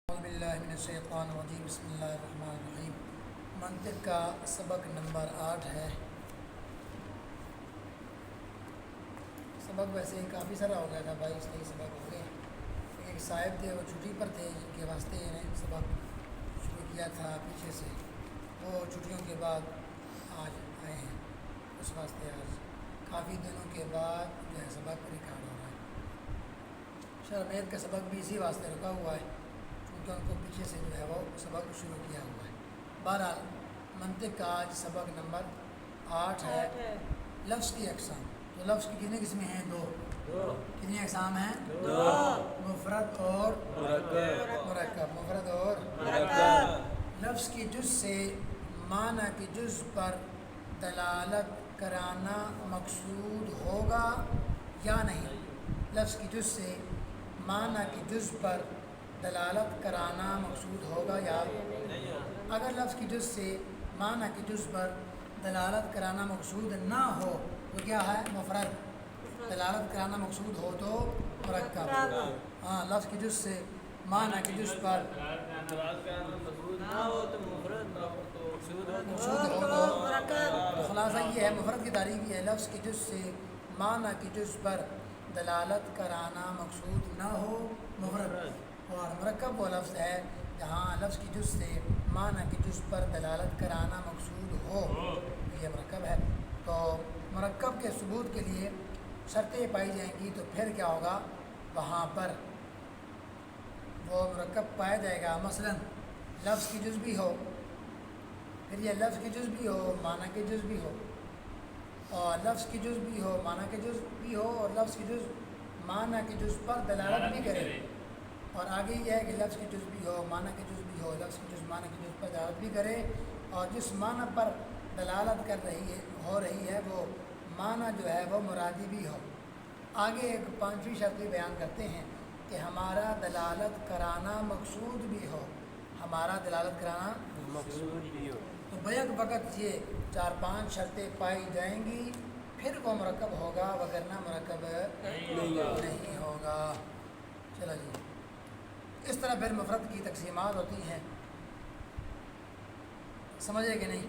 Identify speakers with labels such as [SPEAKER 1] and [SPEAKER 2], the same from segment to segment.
[SPEAKER 1] اعوذ باللہ من الشیطان الرجیم بسم اللہ الرحمن الرحیم۔ منطق کا سبق نمبر 8 ہے۔ سبق ویسے کافی سارا ہو گیا تھا، 22-23 سبق ہو گئے۔ ایک صاحب تھے، وہ چھٹی پر تھے، جن کے واسطے انہیں سبق شروع کیا تھا پیچھے سے، وہ چھٹیوں کے بعد آج آئے ہیں، اس واسطے آج کافی دنوں کے بعد جو ہے سبق ریکارڈ ہو رہا ہے۔ شرمیت کا سبق بھی اسی واسطے رکا ہوا ہے کیونکہ ان کو پیچھے سے جو ہے وہ سبق شروع کیا ہوا ہے۔ بہرحال منطق کا آج سبق نمبر 8 ہے، لفظ کی اقسام۔ تو لفظ کی کتنی قسمیں ہیں؟ دو۔ کتنی اقسام ہیں؟ مفرد اور مرکب۔ مفرد اور لفظ کی جز سے معنی کی جز پر دلالت کرانا مقصود ہوگا یا نہیں؟ لفظ کی جز سے معنی کی جز پر دلالت کرانا مقصود ہوگا یا اگر لفظ کی جز سے معنی کی جز پر دلالت کرانا مقصود نہ ہو تو کیا ہے؟ مفرد۔ دلالت کرانا مقصود ہو تو مرکب۔ ہاں، لفظ کی جز سے معنی کی جز پر مقصود ہو تو مرکب۔ تو خلاصہ یہ ہے، مفرد کی تعریف یہ ہے، لفظ کی جز سے معنی کی جز پر دلالت کرانا مقصود نہ ہو مفرد، اور مرکب وہ لفظ ہے جہاں لفظ کی جز سے معنی کی جز پر دلالت کرانا مقصود ہو، یہ مرکب ہے۔ تو مرکب کے ثبوت کے لیے شرطیں پائی جائیں گی، تو پھر کیا ہوگا؟ وہاں پر وہ مرکب پایا جائے گا۔ مثلا لفظ کی جز بھی ہو، پھر یہ لفظ کی جز بھی ہو، معنی کی جز بھی ہو، اور لفظ کی جز بھی ہو، معنی کی جز بھی ہو، اور لفظ کی جز معنی کی جز پر دلالت بھی کرے، اور آگے یہ ہے کہ لفظ کی جز بھی ہو، معنی کی جز بھی ہو، لفظ کی جز معنی کی جز پر دلالت بھی کرے، اور جس معنی پر دلالت ہو رہی ہے وہ معنی جو ہے وہ مرادی بھی ہو۔ آگے ایک 5ویں شرط بھی بیان کرتے ہیں کہ ہمارا دلالت کرانا مقصود بھی ہو، ہمارا دلالت کرانا
[SPEAKER 2] مقصود بھی ہو۔
[SPEAKER 1] تو بیک وقت یہ 4-5 شرطیں پائی جائیں گی، پھر وہ مرکب ہوگا، وگرنہ مرکب نہیں ہوگا۔ چلو جی، اس طرح پھر مفرد کی تقسیمات ہوتی ہیں، سمجھے کہ نہیں؟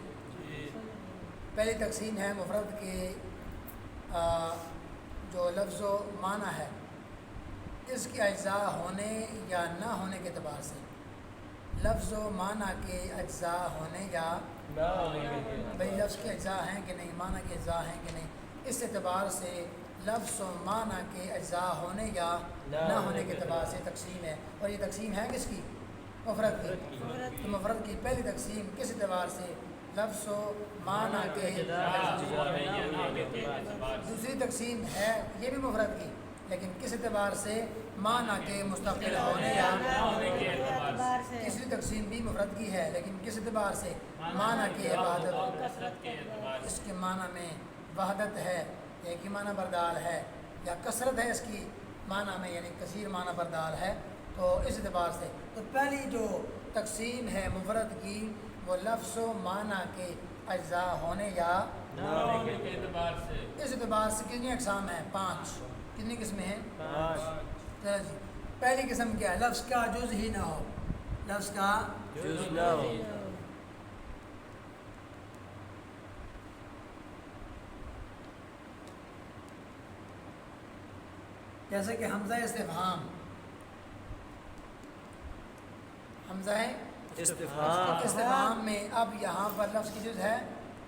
[SPEAKER 1] پہلی تقسیم ہے مفرد کے جو لفظ و معنی ہے، اس کے اجزاء ہونے یا نہ ہونے کے اعتبار سے۔ لفظ و معنی کے اجزاء ہونے یا بھئی لفظ کے اجزاء ہیں کہ نہیں، معنی کے اجزاء ہیں کہ نہیں، اس اعتبار سے لفظ و معنی کے اجزاء ہونے یا نہ ہونے کے اعتبار سے تقسیم ہے۔ اور یہ تقسیم ہے کس کی؟ مفرد کی۔ تو مفرد کی پہلی تقسیم کس اعتبار سے؟ لفظ و معنی کے دوسری تقسیم ہے یہ بھی مفرد کی، لیکن کس اعتبار سے؟ معنی کے مستقل ہونے یا تیسری تقسیم بھی مفرد کی ہے، لیکن کس اعتبار سے؟ معنی کی وحدت، اس کے معنی میں وحدت ہے، ایک ہی معنی بردار ہے، یا کثرت ہے اس کی معنی میں، یعنی کثیر معنی بردار ہے، تو اس اعتبار سے۔ تو پہلی جو تقسیم ہے مفرد کی، وہ لفظ و معنی کے اجزاء ہونے یا نہ ہونے کے اعتبار سے۔ اس اعتبار سے کتنی اقسام ہیں؟ 5۔ کتنی قسمیں ہیں؟ 5۔ چلو جی، پہلی قسم کیا ہے؟ لفظ کا جز ہی نہ ہو، لفظ کا
[SPEAKER 2] جز نہ ہو۔
[SPEAKER 1] جیسے کہ حمزہ استفہام، حمزہ استفہام میں اب یہاں پر لفظ کی جز ہے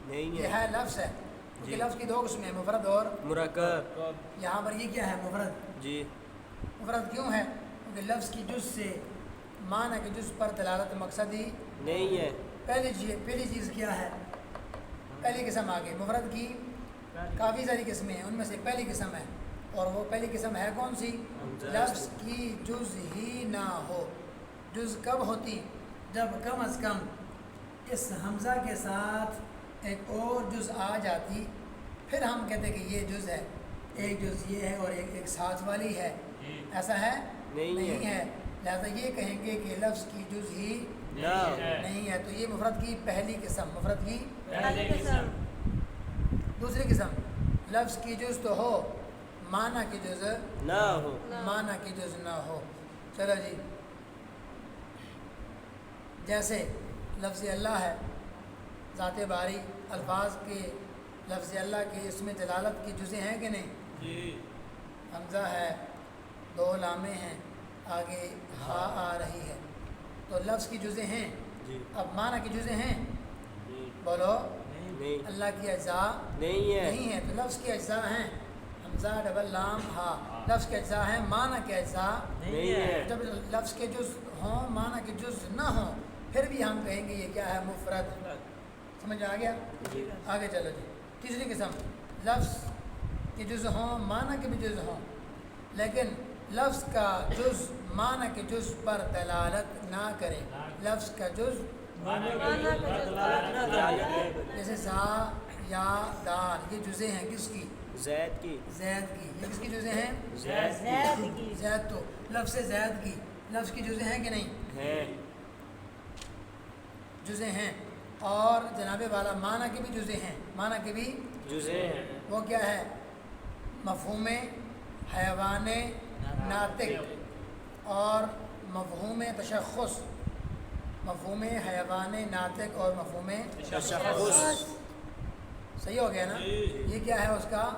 [SPEAKER 2] نہیں
[SPEAKER 1] یہ ہے لفظ ہے، کیونکہ لفظ کی 2 قسمیں ہیں، مفرد اور
[SPEAKER 2] مرکب۔
[SPEAKER 1] یہاں پر یہ کیا ہے؟ مفرد۔
[SPEAKER 2] جی،
[SPEAKER 1] مفرد کیوں ہے؟ کیونکہ لفظ کی جز سے معنی کے جز پر دلالت مقصد ہی
[SPEAKER 2] نہیں ہے۔
[SPEAKER 1] پہلی چیز کیا ہے؟ پہلی قسم آگے مفرد کی کافی ساری قسمیں ہیں، ان میں سے پہلی قسم ہے، اور وہ پہلی قسم ہے کون سی؟ لفظ کی جز ہی نہ ہو۔ جز کب ہوتی؟ جب کم از کم اس حمزہ کے ساتھ ایک اور جز آ جاتی، پھر ہم کہتے کہ یہ جز ہے، ایک جز یہ ہے اور ایک ساتھ والی ہے، ایسا ہے؟ نہیں ہے۔ لہذا یہ کہیں گے کہ لفظ کی جز ہی نہیں ہے، تو یہ مفرد کی پہلی قسم، مفرد کی پہلی قسم۔ دوسری قسم، لفظ کی جز تو ہو، معنی کی جز
[SPEAKER 2] نہ ہو۔
[SPEAKER 1] معنی کی جز نہ ہو۔ چلو جی، جیسے لفظ اللہ ہے، ذات باری الفاظ کے لفظ اللہ کے اس میں دلالت کی جزء ہیں کہ نہیں؟
[SPEAKER 2] جی
[SPEAKER 1] حمزہ ہے، 2 لامے ہیں، آگے ہا آ رہی ہے، تو لفظ کی جزء ہیں۔
[SPEAKER 2] جی
[SPEAKER 1] اب معنی کی جزء ہیں،
[SPEAKER 2] جی
[SPEAKER 1] بولو
[SPEAKER 2] نہیں
[SPEAKER 1] اللہ کی اجزاء
[SPEAKER 2] نہیں ہے
[SPEAKER 1] نہیں ہے، تو لفظ کی اجزاء ہیں، حمزہ ڈبل لام ہا، لفظ کے اجزاء ہیں، معنی کے اجزاء
[SPEAKER 2] نہیں ہے
[SPEAKER 1] جب لفظ کے جز ہوں معنی کے جز نہ ہوں پھر بھی ہم کہیں گے یہ کیا ہے؟ مفرد۔ سمجھ آ گیا؟
[SPEAKER 2] جی
[SPEAKER 1] آگے چلو جی۔ تیسری قسم، لفظ کے جز ہوں معنی کے بھی جز ہوں لیکن لفظ کا جز معنی کے جز پر دلالت نہ کرے، لفظ کا جز جیسے زا یا دال، یہ جزیں ہیں کس کی؟
[SPEAKER 2] زید کی
[SPEAKER 1] زید کی۔ یہ کس کی جزیں ہیں؟
[SPEAKER 2] زید
[SPEAKER 1] زید تو لفظ زید کی، لفظ کی جزیں ہیں کہ نہیں؟
[SPEAKER 2] ہے
[SPEAKER 1] جزیں ہیں۔ اور جناب والا معنی کے بھی جزیں ہیں، معنی کے بھی
[SPEAKER 2] جزے ہیں
[SPEAKER 1] وہ کیا ہے؟ مفہوم حیوان ناطق اور مفہوم تشخص، مفہوم حیوان ناطق اور مفہوم
[SPEAKER 2] تشخص
[SPEAKER 1] صحیح ہو گیا نا؟ یہ کیا ہے؟ اس کا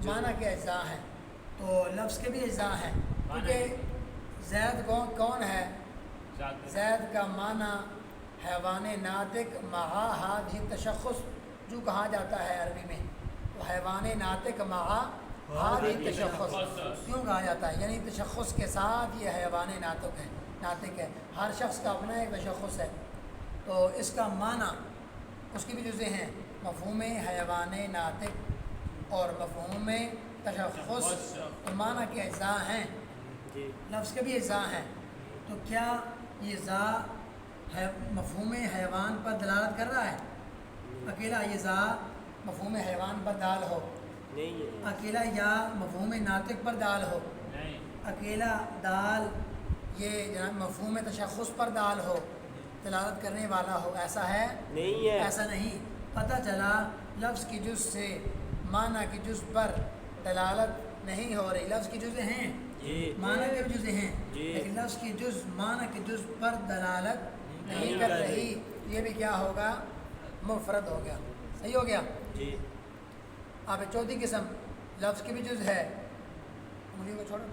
[SPEAKER 1] معنی کے اجزاء ہیں، تو لفظ کے بھی اجزاء ہیں، کیونکہ زید کون ہے؟ زید کا معنی حیوان ناطق مع ہذہ تشخص جو کہا جاتا ہے عربی میں، تو حیوان ناطق مع ہذہ تشخص کیوں کہا جاتا ہے؟ یعنی تشخص کے ساتھ یہ حیوان ناطق ہے، ہر شخص کا اپنا ایک تشخص ہے، تو اس کا معنی اس کی بھی جزیں ہیں، مفہوم حیوان ناطق اور مفہوم تشخص، تو معنی کے اجزاء ہیں،
[SPEAKER 2] جی
[SPEAKER 1] لفظ کے بھی اجزاء ہیں، تو کیا یہ ذا مفہوم حیوان پر دلالت کر رہا ہے؟ اکیلا یہ ذا مفہوم حیوان پر دال ہو،
[SPEAKER 2] نہیں ہے
[SPEAKER 1] اکیلا یا مفہوم ناطق پر دال ہو، اکیلا دال یہ جناب مفہوم تشخص پر دال ہو، دلالت کرنے والا ہو، ایسا ہے؟
[SPEAKER 2] نہیں ہے
[SPEAKER 1] ایسا نہیں۔ پتہ چلا لفظ کی جز سے معنی کی جز پر دلالت نہیں ہو رہی، لفظ کی جزیں ہیں،
[SPEAKER 2] جی
[SPEAKER 1] معنی کے بھی جزیں ہیں،
[SPEAKER 2] جی
[SPEAKER 1] لیکن لفظ کی جز معنی کی جز پر دلالت نہیں کر رہی، یہ بھی کیا ہوگا؟ مفرد ہو گیا۔ صحیح ہو گیا؟
[SPEAKER 2] جی
[SPEAKER 1] اب چوتھی قسم، لفظ کی بھی جز ہے، انگلیوں کو چھوڑو،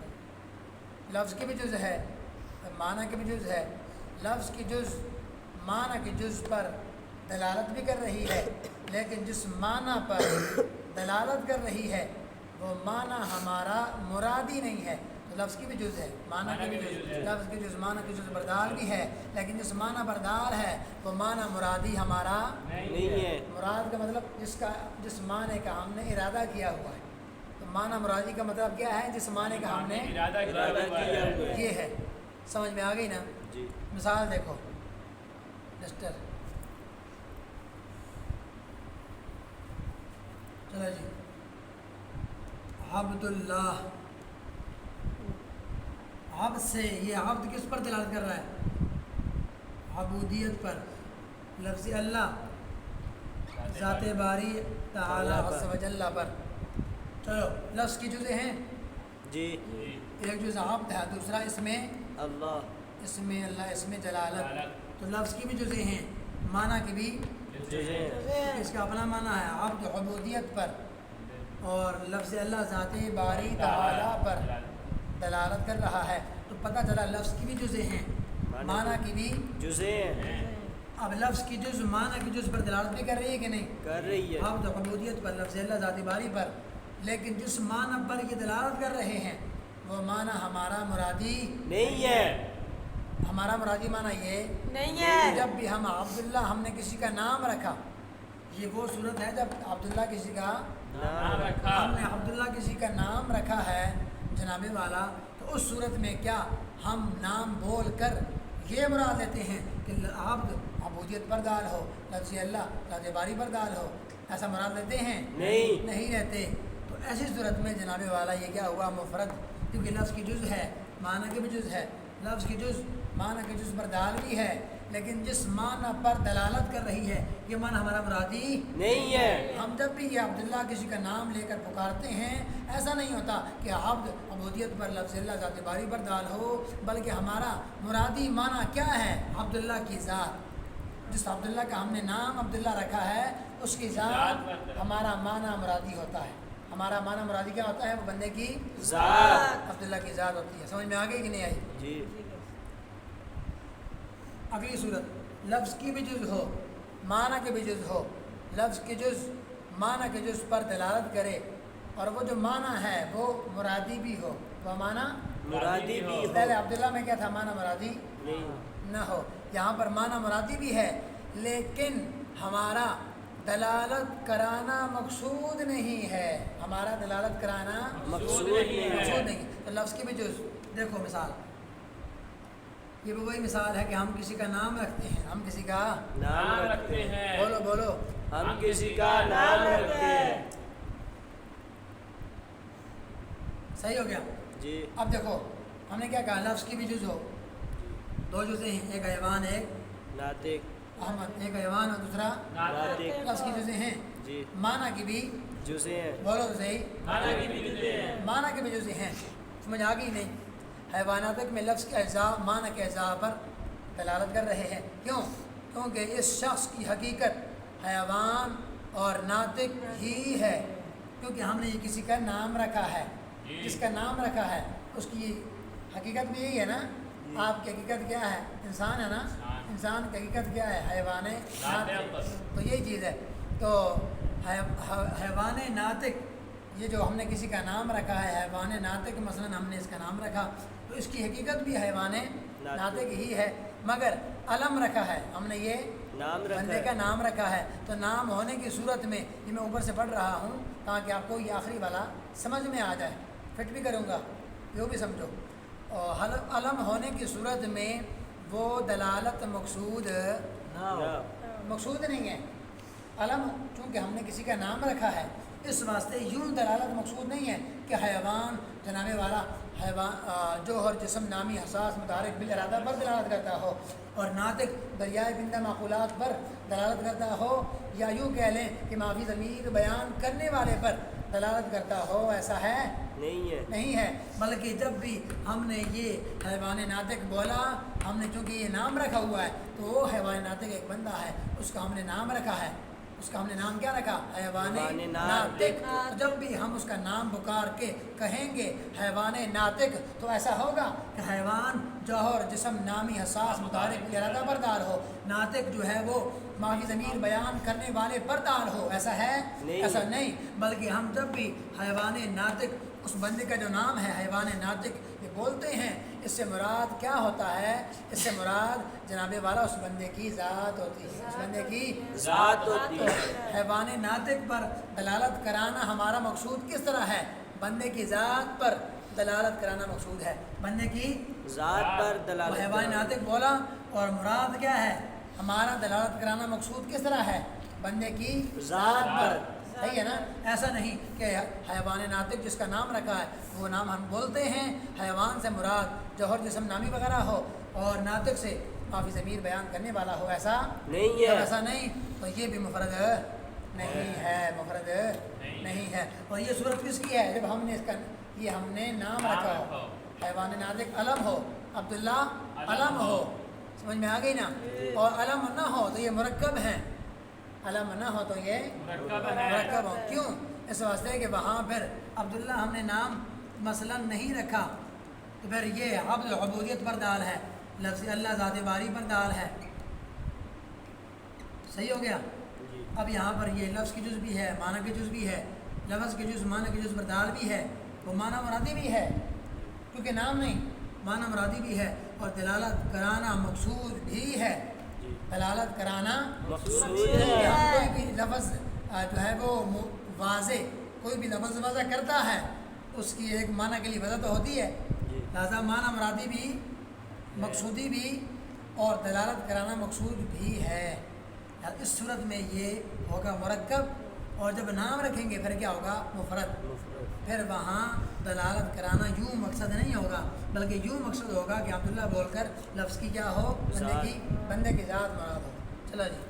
[SPEAKER 1] لفظ کی بھی جز ہے، معنی کی بھی جز ہے، لفظ کی جز معنی کی جز پر دلالت بھی کر رہی ہے، لیکن جس معنی پر دلالت کر رہی ہے وہ معنی ہمارا مرادی نہیں ہے، تو لفظ کی بھی جز ہے، معنی کی بھی جز، لفظ کی جز معنی کی جز بردار بھی ہے، لیکن جس معنی بردار ہے وہ معنی مرادی ہمارا
[SPEAKER 2] نہیں ہے
[SPEAKER 1] مراد کا مطلب جس معنی کا ہم نے ارادہ کیا ہوا ہے، تو معنی مرادی کا مطلب کیا ہے؟ جس معنی کا ہم نے
[SPEAKER 2] ارادہ کیا ہوا ہے
[SPEAKER 1] یہ ہے۔ سمجھ میں آ گئی نا؟
[SPEAKER 2] جی
[SPEAKER 1] مثال دیکھو، ڈسٹر، چلو جی، عبد اللہ، عبد سے یہ عبد کس پر دلالت کر رہا ہے؟ عبودیت پر، لفظ اللہ ذات باری تعالی عز و جل پر۔ چلو لفظ کی جزیں ہیں،
[SPEAKER 2] جی
[SPEAKER 1] ایک جز عبد ہے، دوسرا اس میں
[SPEAKER 2] اللہ
[SPEAKER 1] اس میں اللہ، اس میں جلالت، تو لفظ کی بھی جزیں ہیں، معنی کی بھی،
[SPEAKER 2] جزے
[SPEAKER 1] اس کا اپنا معنی ہے عبد عبودیت پر، اور لفظ اللہ ذات باری تعالی پر دلالت کر رہا ہے، تو پتہ چلا لفظ کی بھی جزیں ہیں، معنی کی بھی۔
[SPEAKER 2] جزے ہیں
[SPEAKER 1] اب لفظ کی جز معنی کی جز پر دلالت بھی کر رہی ہے کہ نہیں؟
[SPEAKER 2] کر رہی ہے
[SPEAKER 1] عبد عبودیت پر، لفظ اللہ ذات باری پر، لیکن جس معنی پر یہ دلالت کر رہے ہیں وہ معنی ہمارا مرادی
[SPEAKER 2] نہیں ہے
[SPEAKER 1] ہمارا مرادی معنی یہ
[SPEAKER 3] نہیں
[SPEAKER 1] کہ
[SPEAKER 3] ہے۔
[SPEAKER 1] جب بھی ہم عبداللہ ہم نے کسی کا نام رکھا، یہ وہ صورت ہے جب عبداللہ کسی کا
[SPEAKER 2] نام
[SPEAKER 1] ہم نے عبداللہ کسی کا نام رکھا ہے جناب والا، تو اس صورت میں کیا ہم نام بول کر یہ مراد لیتے ہیں کہ عبد عبودیت پر دال ہو، لفظ اللہ ذات باری پر دال ہو، ایسا مراد لیتے ہیں؟ نہیں لیتے۔ تو ایسی صورت میں جناب والا یہ کیا ہوا؟ مفرد، کیونکہ لفظ کی جز ہے، معنی کی بھی جز ہے، لفظ کی جز معنی کی جز پر دال بھی ہے، لیکن جس معنی پر دلالت کر رہی ہے یہ معنی ہمارا مرادی
[SPEAKER 2] نہیں ہے.
[SPEAKER 1] ہم جب بھی یہ عبداللہ کسی کا نام لے کر پکارتے ہیں ایسا نہیں ہوتا کہ عبد عبودیت پر لفظ اللہ ذات باری پر دال ہو، بلکہ ہمارا مرادی معنی کیا ہے؟ عبداللہ کی ذات. جس عبداللہ کا ہم نے نام عبداللہ رکھا ہے اس کی ذات ہمارا معنی مرادی ہوتا ہے. ہمارا معنی مرادی کیا ہوتا ہے؟ وہ بندے کی
[SPEAKER 2] ذات.
[SPEAKER 1] عبداللہ کی ذات ہوتی ہے. سمجھ میں آ گئی کہ نہیں آئی؟
[SPEAKER 2] جی.
[SPEAKER 1] اگلی صورت لفظ کی بھی جز ہو معنی کے بھی جز ہو، لفظ کے جز معنی کے جز پر دلالت کرے اور وہ جو معنی ہے وہ مرادی بھی ہو، وہ معنی
[SPEAKER 2] مرادی بھی ہو.
[SPEAKER 1] پہلے عبداللہ میں کیا تھا؟ معنی مرادی
[SPEAKER 2] نہیں.
[SPEAKER 1] نہ ہو. یہاں پر معنی مرادی بھی ہے لیکن ہمارا دلالت کرانا مقصود نہیں ہے. ہمارا دلالت کرانا
[SPEAKER 2] مقصود نہیں
[SPEAKER 1] مقصود
[SPEAKER 2] ہے.
[SPEAKER 1] نہیں. تو لفظ کی بھی جز دیکھو مثال، یہ بھی وہی مثال ہے کہ ہم کسی کا نام رکھتے ہیں. ہم کسی کا
[SPEAKER 2] نام رکھتے ہیں.
[SPEAKER 1] بولو بولو
[SPEAKER 2] ہم کسی کا نام رکھتے ہیں.
[SPEAKER 1] صحیح ہو گیا.
[SPEAKER 2] جی.
[SPEAKER 1] اب دیکھو ہم نے کیا کہا؟ لفظ کی بھی جز ہو. دو جزیں ہیں، ایک حیوان ایک
[SPEAKER 2] ناطق.
[SPEAKER 1] احمد. ایک حیوان اور دوسرا
[SPEAKER 2] ناطق.
[SPEAKER 1] لفظ کی جزیں ہیں.
[SPEAKER 2] جی.
[SPEAKER 1] معنی کی بھی
[SPEAKER 2] جزیں ہیں.
[SPEAKER 1] بولو تو صحیح.
[SPEAKER 2] معنی کی بھی جزیں ہیں.
[SPEAKER 1] معنی کی بھی جزیں ہیں. سمجھ آ گئی نہیں؟ حیوانات میں لفظ کے اجزاء معنی کے اجزاء پر دلالت کر رہے ہیں. کیوں؟ کیونکہ اس شخص کی حقیقت حیوان اور ناطق ہی ہے. کیونکہ ہم نے یہ کسی کا نام رکھا ہے. جس کا نام رکھا ہے اس کی حقیقت بھی یہی ہے نا. آپ کی حقیقت کیا ہے؟ انسان ہے نا. انسان کی حقیقت کیا ہے؟ حیوان ناطق. تو یہی چیز ہے. تو حیوان ناطق یہ جو ہم نے کسی کا نام رکھا ہے حیوان ناطق، مثلا ہم نے اس کا نام رکھا تو اس کی حقیقت بھی حیوان ناطق ہی ہے، مگر علم رکھا ہے ہم نے، یہ
[SPEAKER 2] نام رکھا
[SPEAKER 1] بندے
[SPEAKER 2] ہے.
[SPEAKER 1] کا نام رکھا ہے. تو نام ہونے کی صورت میں یہ میں اوپر سے پڑھ رہا ہوں تاکہ آپ کو یہ آخری والا سمجھ میں آ جائے. فٹ بھی کروں گا یہ بھی سمجھو. اور علم ہونے کی صورت میں وہ دلالت مقصود نہیں ہے. علم چونکہ ہم نے کسی کا نام رکھا ہے اس واسطے یوں دلالت مقصود نہیں ہے کہ حیوان جناب والا حیوان جوہر جسم نامی حساس متحرک بالارادہ پر دلالت کرتا ہو اور ناطق دریائے بندہ معقولات پر دلالت کرتا ہو، یا یوں کہہ لیں کہ معافی ضمیر بیان کرنے والے پر دلالت کرتا ہو. ایسا ہے نہیں ہے. بلکہ جب بھی ہم نے یہ حیوان ناطق بولا ہم نے چونکہ یہ نام رکھا ہوا ہے تو وہ حیوان ناطق ایک بندہ ہے، اس کا ہم نے نام رکھا ہے. اس کا ہم نے نام کیا رکھا؟ حیوان ناطق. جب بھی ہم اس کا نام پکار کے کہیں گے حیوان ناطق تو ایسا ہوگا کہ حیوان جوہر جسم نامی حساس متحرک ارادہ بردار ہو، ناطق جو ہے وہ معافی ضمیر بیان کرنے والے بردار ہو. ایسا ہے؟ ایسا نہیں. بلکہ ہم جب بھی حیوان ناطق اس بندے کا جو نام ہے حیوان ناطق یہ بولتے ہیں اس سے مراد کیا ہوتا ہے؟ اس سے مراد جناب والا اس بندے کی ذات ہوتی ہے. اس بندے کی
[SPEAKER 2] ذات ہوتی ہے.
[SPEAKER 1] حیوان ناطق پر دلالت کرانا ہمارا مقصود کس طرح ہے؟ بندے کی ذات پر دلالت کرانا مقصود ہے. بندے کی
[SPEAKER 2] ذات پر دلالت.
[SPEAKER 1] حیوان ناطق بولا اور مراد کیا ہے؟ ہمارا دلالت کرانا مقصود کس طرح ہے؟ بندے کی ذات پر. صحیح ہے نا؟ ایسا نہیں کہ حیوان ناطق جس کا نام رکھا ہے وہ نام ہم بولتے ہیں، حیوان سے مراد جوہر جسم نامی وغیرہ ہو اور ناطق سے معافی ضمیر بیان کرنے والا ہو. ایسا
[SPEAKER 2] نہیں ہے.
[SPEAKER 1] ایسا نہیں. تو یہ بھی مفرد نہیں ہے. مفرد نہیں ہے. اور یہ صورت کس کی ہے؟ جب ہم نے اس کا یہ ہم نے نام رکھا ہو، حیوان ناطق علم ہو، عبداللہ علم ہو. سمجھ میں آ گئی نا؟ اور علم نہ ہو تو یہ مرکب ہیں. علم نہ ہو تو یہ مرکب ہو. کیوں؟ اس واسطے کہ وہاں پھر عبداللہ ہم نے نام مثلا نہیں رکھا تو پھر یہ عبد عبودیت پر دال ہے، لفظ اللہ ذات باری پر دال ہے. صحیح ہو گیا؟ اب یہاں پر یہ لفظ کی جز بھی ہے، معنی کی جز بھی ہے. لفظ کی جز معنی کی جز پر دال بھی ہے، وہ معنی مرادی بھی ہے کیونکہ نام نہیں، معنی مرادی بھی ہے اور دلالت کرانا مقصود بھی ہے. دلالت کرانا
[SPEAKER 2] مقصود ہے.
[SPEAKER 1] کوئی بھی لفظ جو ہے وہ واضح، کوئی بھی لفظ واضح کرتا ہے اس کی ایک معنی کے لیے وجہ تو ہوتی ہے. لہذا معنی مرادی بھی، مقصودی بھی اور دلالت کرانا مقصود بھی ہے. اس صورت میں یہ ہوگا مرکب اور جب نام رکھیں گے پھر کیا ہوگا؟ مفرد.
[SPEAKER 2] مفرد.
[SPEAKER 1] پھر وہاں دلالت کرانا یوں مقصد نہیں ہوگا بلکہ یوں مقصد ہوگا کہ عبداللہ بول کر لفظ کی کیا ہو؟ بندے کی ذات مراد ہو. چلو جی.